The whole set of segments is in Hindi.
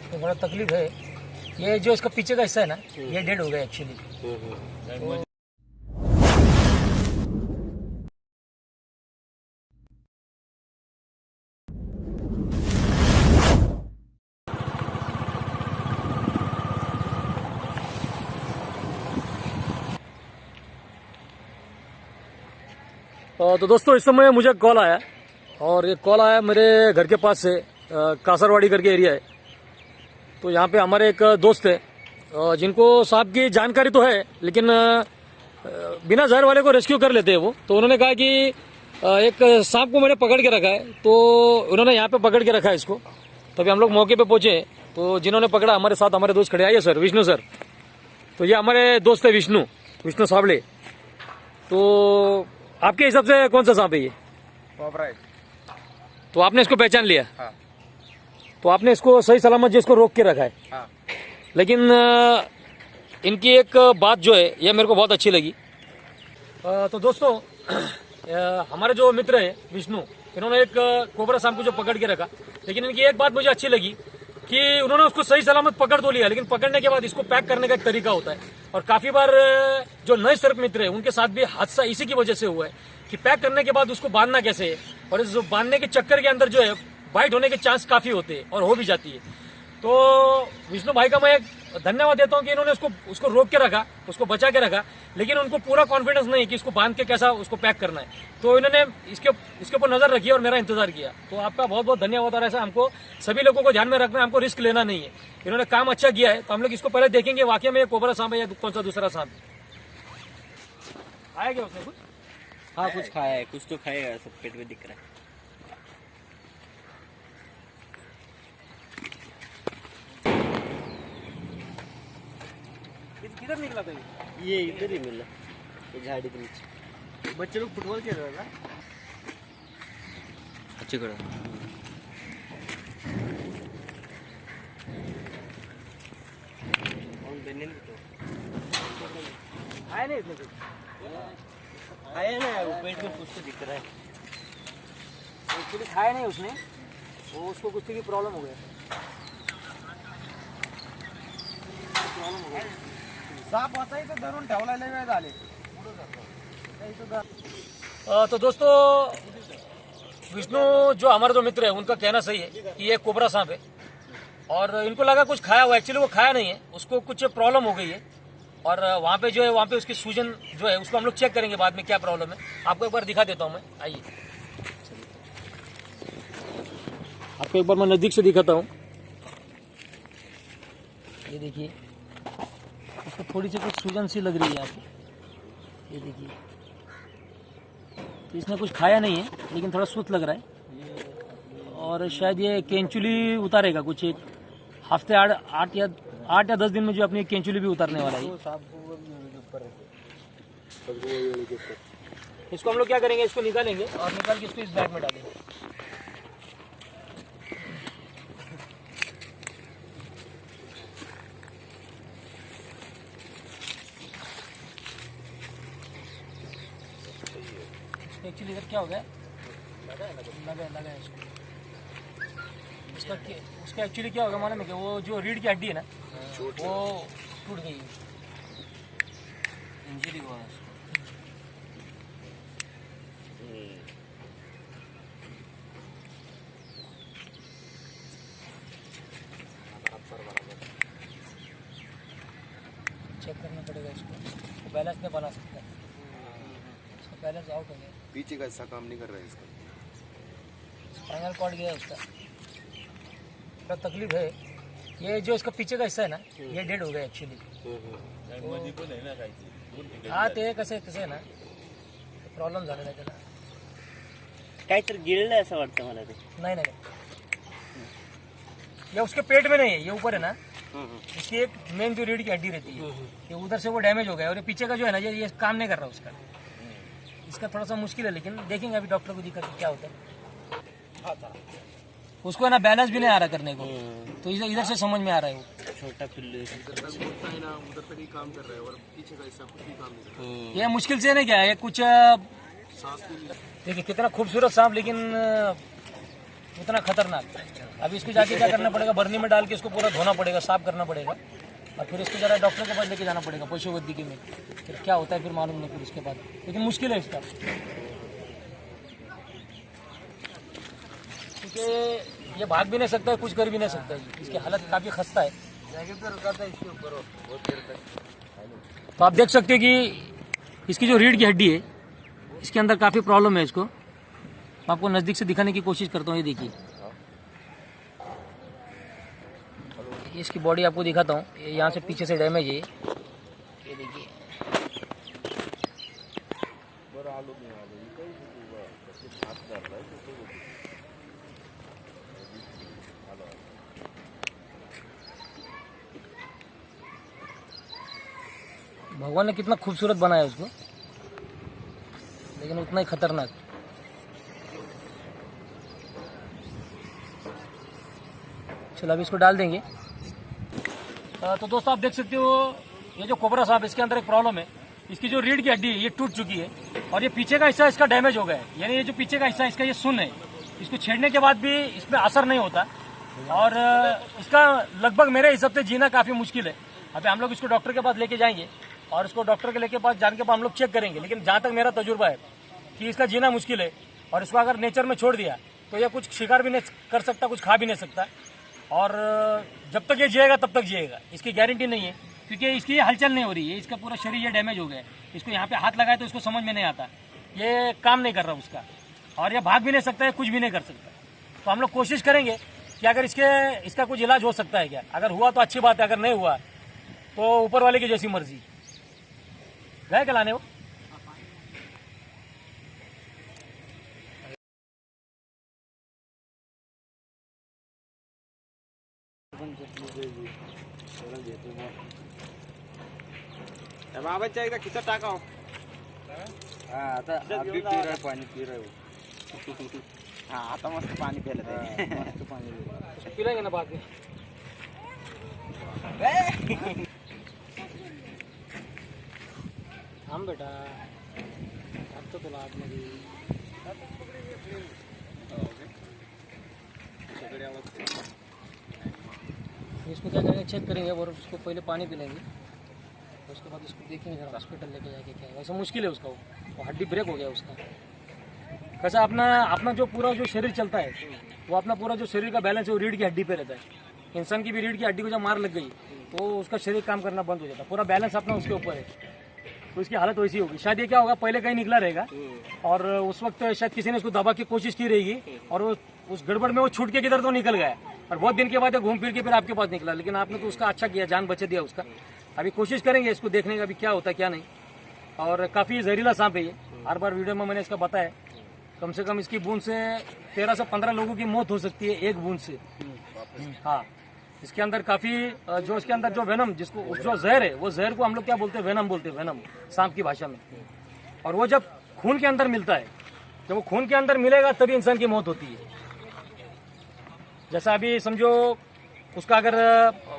तो बड़ा तकलीफ है। ये जो इसका पीछे का हिस्सा है ना, ये डेड हो गया एक्चुअली। तो दोस्तों इस समय मुझे कॉल आया, और ये कॉल आया मेरे घर के पास से, कासरवाड़ी करके एरिया है। तो यहाँ पे हमारे एक दोस्त है जिनको सांप की जानकारी तो है, लेकिन बिना जहर वाले को रेस्क्यू कर लेते हैं वो। तो उन्होंने कहा कि एक सांप को मैंने पकड़ के रखा है, तो उन्होंने यहाँ पे पकड़ के रखा है इसको। तो अभी हम लोग मौके पे पहुंचे, तो जिन्होंने पकड़ा हमारे साथ हमारे दोस्त खड़े। आइए सर, विष्णु सर। तो ये हमारे दोस्त है विष्णु सावले। तो आपके हिसाब से कौन सा सांप है ये? कोबरा है। तो आपने इसको पहचान लिया? हाँ। तो आपने इसको सही सलामत जिसको रोक के रखा है। हाँ। लेकिन इनकी एक बात जो है ये मेरे को बहुत अच्छी लगी। तो दोस्तों हमारे जो मित्र है विष्णु, इन्होंने एक कोबरा सांप को जो पकड़ के रखा, लेकिन इनकी एक बात मुझे अच्छी लगी कि उन्होंने उसको सही सलामत पकड़ तो लिया, लेकिन पकड़ने के बाद इसको पैक करने का एक तरीका होता है। और काफी बार जो नए सर्प मित्र है उनके साथ भी हादसा इसी की वजह से हुआ है कि पैक करने के बाद उसको बांधना कैसे है, और इस बांधने के चक्कर के अंदर जो है बाइट होने के चांस काफी होते हैं और हो भी जाती है। तो विष्णु भाई का मैं एक धन्यवाद देता हूं कि इन्होंने उसको रोक के रखा, उसको बचा के रखा, लेकिन उनको पूरा कॉन्फिडेंस नहीं है कि इसको बांध के कैसा उसको पैक करना है। तो इन्होंने इसके ऊपर नजर रखी और मेरा इंतजार किया। तो आपका बहुत बहुत धन्यवाद। और ऐसा हमको सभी लोगों को ध्यान में रखना है, हमको रिस्क लेना नहीं है। इन्होंने काम अच्छा किया है। तो हम लोग इसको पहले देखेंगे वाकई में ये कोबरा सांप है या कौन सा दूसरा सांप आया क्या उसने कुछ? हाँ, कुछ खाया है, कुछ तो खाएगा, सब पेट में दिख रहा है। किधर निकला था ये इधर ही मिला, ये झाड़ी के नीचे। बच्चे लोग फुटबॉल खेल रहे थे। अच्छी करो। आया नहीं इसमें कुछ? खाया ना, वो पेट में कुछ तो दिख रहा है। एक्चुअली खाया नहीं उसने, वो उसको कुछ की प्रॉब्लम हो गया। साप असाही तर धरून ठेवलेला वेळ झाले। तो दोस्तों विष्णु जो हमारा जो मित्र है उनका कहना सही है कि ये कोबरा सांप है, और इनको लगा कुछ खाया हुआ। एक्चुअली वो खाया नहीं है, उसको कुछ प्रॉब्लम हो गई है। और वहाँ पे जो है, वहाँ पे उसकी सूजन जो है उसको हम लोग चेक करेंगे बाद में क्या प्रॉब्लम है। आपको एक बार दिखा देता हूँ मैं, आइए आपको एक बार मैं नजदीक से दिखाता हूँ। ये देखिए, इसको थोड़ी सी कुछ सूजन सी लग रही है यहाँ पे। ये देखिए, तो इसने कुछ खाया नहीं है, लेकिन थोड़ा सुस्त लग रहा है। और शायद ये केंचुली उतारेगा कुछ एक हफ्ते 8 या 10 दिन में जो अपनी केंचुली भी उतारने वाला है। इसको हम लोग क्या करेंगे, इसको निकालेंगे और निकाल के इसको इस बैग में डालेंगे। एक्चुअली इधर क्या हो गया, लगा है इसको। उसका एक्चुअली क्या होगा मालूम है कि वो जो रीढ़ की हड्डी है ना, वो टूट गई, इंजरी हुआ है। चेक करना पड़ेगा इसको, बैलेंस नहीं बना सकता, इसका बैलेंस आउट हो गया। पीछे का ऐसा काम नहीं कर रहा है इसका। स्पाइनल कॉर्ड गया उसका, बड़ा तकलीफ है। ये जो इसका पीछे का हिस्सा है ना, ये डेड हो गया एक्चुअली। हाँ, ते कसे ना प्रॉब्लेम झालेला त्याला। काहीतरी गिळलं असं वाटतं मला ते। नहीं, ये उसके पेट में नहीं है, ये ऊपर है ना, इसकी एक मेन जो रीढ़ की हड्डी रहती है, ये उधर से वो डैमेज हो गया। और ये पीछे का जो है ना, ये काम नहीं कर रहा उसका। इसका थोड़ा सा मुश्किल है, लेकिन देखेंगे अभी डॉक्टर को दिखा क्या होता है। उसको है ना बैलेंस भी नहीं आ रहा करने को, तो इधर से समझ में आ रहा है वो छोटा पिल्लू है ना, उधर तक ही काम कर रहा है और पीछे का हिस्सा कुछ भी काम नहीं कर रहा। ये मुश्किल से नहीं क्या है, ये कुछ सांस भी नहीं। देखिए कितना खूबसूरत सांप, लेकिन इतना खतरनाक। अभी इसको जाके क्या करना पड़ेगा, बर्नी में डाल के इसको पूरा धोना पड़ेगा, साफ करना पड़ेगा और फिर इसको जरा डॉक्टर के पास लेके जाना पड़ेगा पशुवैद्यकीय में। फिर क्या होता है फिर मालूम नहीं फिर उसके बाद, लेकिन मुश्किल है इसका क्योंकि ये भाग भी नहीं सकता है, कुछ कर भी नहीं सकता है। इसकी हालत काफ़ी खस्ता है। तो आप देख सकते हो कि इसकी जो रीढ़ की हड्डी है इसके अंदर काफ़ी प्रॉब्लम है। इसको मैं आपको नज़दीक से दिखाने की कोशिश करता हूँ। ये देखिए, इसकी बॉडी आपको दिखाता हूँ। ये यहाँ से पीछे से डैमेज है, ये देखिए। भगवान ने कितना खूबसूरत बनाया उसको, लेकिन उतना ही खतरनाक। चलो अभी इसको डाल देंगे। तो दोस्तों आप देख सकते हो ये जो कोबरा सांप, इसके अंदर एक प्रॉब्लम है। इसकी जो रीढ़ की हड्डी है ये टूट चुकी है और ये पीछे का हिस्सा इसका डैमेज हो गया है। यानी ये जो पीछे का हिस्सा इसका ये सुन्न है, इसको छेड़ने के बाद भी इसमें असर नहीं होता और इसका लगभग मेरे हिसाब से जीना काफ़ी मुश्किल है। अभी हम लोग इसको डॉक्टर के पास लेके जाएंगे और इसको डॉक्टर के लेके पास जाने के बाद हम लोग चेक करेंगे। लेकिन जहाँ तक मेरा तजुर्बा है कि इसका जीना मुश्किल है और इसको अगर नेचर में छोड़ दिया तो ये कुछ शिकार भी नहीं कर सकता, कुछ खा भी नहीं सकता और जब तक ये जिएगा तब तक जिएगा, इसकी गारंटी नहीं है क्योंकि इसकी हलचल नहीं हो रही है। इसका पूरा शरीर ये डैमेज हो गया है। इसको यहाँ पे हाथ लगाए तो इसको समझ में नहीं आता, ये काम नहीं कर रहा उसका और ये भाग भी नहीं सकता है, कुछ भी नहीं कर सकता। तो हम लोग कोशिश करेंगे कि अगर इसका कुछ इलाज हो सकता है क्या। अगर हुआ तो अच्छी बात है, अगर नहीं हुआ तो ऊपर वाले की जैसी मर्जी। गए क्या लाने वो? बाबा एकदा खिचत टाका हो. हा आता अगदी पिरळ पाणी पिरळ. हा आता मस्त पाणी प्यायला ते. मस्त पाणी पिलाएंगे ना बाद में। हम बेटा अब तो तुला आतमध्ये इसको क्या करेंगे, चेक करेंगे और उसको पहले पानी पिलाएंगे, उसके बाद उसको देखेंगे जरा हॉस्पिटल लेके जाके क्या है। वैसे मुश्किल है उसका, वो हड्डी ब्रेक हो गया उसका। कैसा अपना जो पूरा जो शरीर चलता है वो अपना पूरा जो शरीर का बैलेंस है वो रीढ़ की हड्डी पे रहता है। इंसान की भी रीढ़ की हड्डी को जब मार लग गई तो उसका शरीर काम करना बंद हो जाता है, पूरा बैलेंस अपना उसके ऊपर है। तो इसकी हालत वैसी होगी। शायद ये क्या होगा, पहले कहीं निकला रहेगा और उस वक्त शायद किसी ने उसको दबा की कोशिश की रहेगी और वो उस गड़बड़ में वो छूट के किधर तो निकल गया और बहुत दिन के बाद घूम फिर के फिर आपके पास निकला। लेकिन आपने तो उसका अच्छा किया, जान बचा दिया उसका। अभी कोशिश करेंगे इसको देखने का भी क्या होता है क्या नहीं। और काफ़ी जहरीला सांप है ये, हर बार वीडियो में मैंने इसका बताया। कम से कम इसकी बूंद से 13 से 15 लोगों की मौत हो सकती है एक बूंद से। हाँ, इसके अंदर काफ़ी जो इसके अंदर जो वेनम, जिसको जो जहर है वो जहर को हम लोग क्या बोलते हैं, वेनम बोलते हैं, वेनम सांप की भाषा में। और वो जब खून के अंदर मिलता है, जब वो खून के अंदर मिलेगा तभी इंसान की मौत होती है। जैसा अभी समझो उसका अगर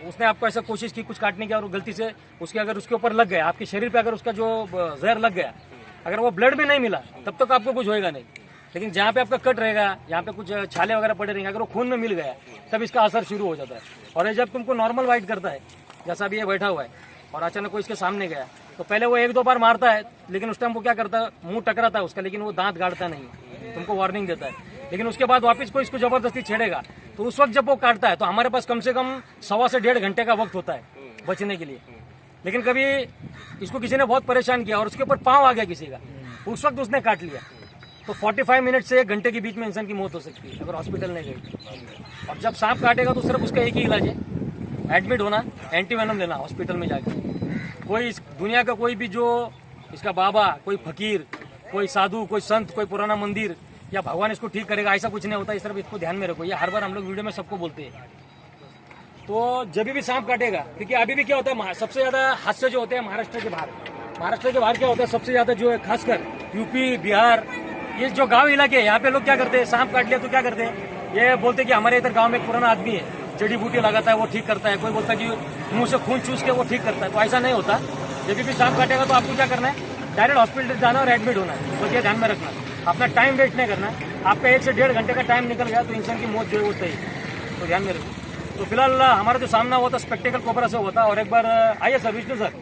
उसने आपको ऐसा कोशिश की कुछ काटने की और गलती से उसके अगर उसके ऊपर लग गया, आपके शरीर पे अगर उसका जो जहर लग गया, अगर वो ब्लड में नहीं मिला तब तक आपको कुछ होएगा नहीं। लेकिन जहाँ पे आपका कट रहेगा, यहाँ पे कुछ छाले वगैरह पड़े रहेंगे, अगर वो खून में मिल गया तब इसका असर शुरू हो जाता है। और ये जब तुमको नॉर्मल वाइट करता है, जैसा अभी ये बैठा हुआ है और अचानक कोई इसके सामने गया तो पहले वो 1-2 बार मारता है, लेकिन उस टाइम वो क्या करता है, मुंह टकराता है उसका, लेकिन वो दांत गाड़ता नहीं, तुमको वार्निंग देता है। लेकिन उसके बाद वापस कोई इसको जबरदस्ती छेड़ेगा तो उस वक्त जब वो काटता है तो हमारे पास कम से कम 1.25 से 1.5 घंटे का वक्त होता है बचने के लिए। लेकिन कभी इसको किसी ने बहुत परेशान किया और उसके ऊपर पाँव आ गया किसी का, उस वक्त उसने काट लिया तो 45 मिनट से 1 घंटे के बीच में इंसान की मौत हो सकती है अगर हॉस्पिटल नहीं गई। और जब सांप काटेगा तो सिर्फ उसका एक ही इलाज है, एडमिट होना, एंटीवेनम लेना हॉस्पिटल में जाके। कोई दुनिया का कोई भी जो इसका बाबा, कोई फकीर, कोई साधु, कोई संत, कोई पुराना मंदिर या भगवान इसको ठीक करेगा, ऐसा कुछ नहीं होता। इस तरफ इसको ध्यान में रखो, ये हर बार हम लोग वीडियो में सबको बोलते हैं। तो जब भी सांप काटेगा, क्योंकि अभी भी क्या होता है, सबसे ज्यादा हादसे जो होते हैं महाराष्ट्र के बाहर। महाराष्ट्र के बाहर क्या होता है, सबसे ज्यादा जो है खासकर यूपी, बिहार, ये जो गांव इलाके है, यहाँ पे लोग क्या करते हैं, सांप काट लिया तो क्या करते हैं, ये बोलते हैं कि हमारे इधर गांव में एक पुराना आदमी है, जड़ी बूटी लगाता है, वो ठीक करता है। कोई बोलता है कि मुंह से खून चूस के वो ठीक करता है। तो ऐसा नहीं होता। जब भी सांप काटेगा तो आपको क्या करना है, डायरेक्ट हॉस्पिटल जाना और एडमिट होना है। तो ये ध्यान में रखना, अपना टाइम वेस्ट नहीं करना। आपका 1 से 1.5 घंटे का टाइम निकल गया तो इंसान की मौत जो है वो तय है। तो ध्यान में रखो। तो फिलहाल हमारा जो सामना हुआ था स्पेक्टिकल कोबरा से हुआ था। और एक बार आइए सर, विष्णु सर,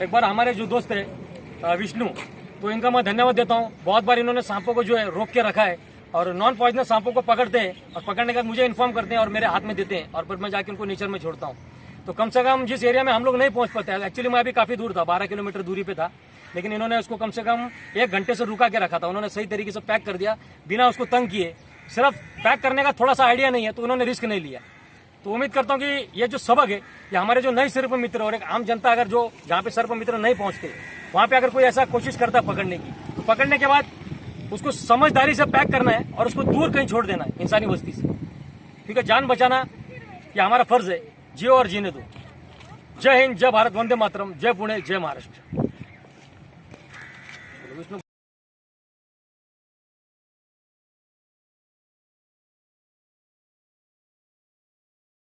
एक बार हमारे जो दोस्त है विष्णु, तो इनका मैं धन्यवाद देता हूँ। बहुत बार इन्होंने सांपों को जो है रोक के रखा है और नॉन पॉइजनस सांपों को पकड़ते हैं और पकड़ने के बाद मुझे इन्फॉर्म करते हैं और मेरे हाथ में देते हैं और फिर मैं जाके उनको नेचर में छोड़ता हूँ। तो कम से कम जिस एरिया में हम लोग नहीं पहुंच पाते, एक्चुअली मैं अभी काफी दूर था, 12 किलोमीटर दूरी पे था, लेकिन इन्होंने उसको कम से कम 1 घंटे से रुका के रखा था। उन्होंने सही तरीके से पैक कर दिया बिना उसको तंग किए। सिर्फ पैक करने का थोड़ा सा आइडिया नहीं है तो उन्होंने रिस्क नहीं लिया। तो उम्मीद करता हूँ कि ये जो सबक है ये हमारे जो नए सर्प मित्र और एक आम जनता, अगर जो जहाँ पे सर्प मित्र नहीं पहुंचते वहां पे अगर कोई ऐसा कोशिश करता है पकड़ने की, तो पकड़ने के बाद उसको समझदारी से पैक करना है और उसको दूर कहीं छोड़ देना है इंसानी बस्ती से, क्योंकि जान बचाना ये हमारा फर्ज है। जियो और जीने दो। जय हिंद, जय भारत, वंदे मातरम, जय पुणे, जय महाराष्ट्र।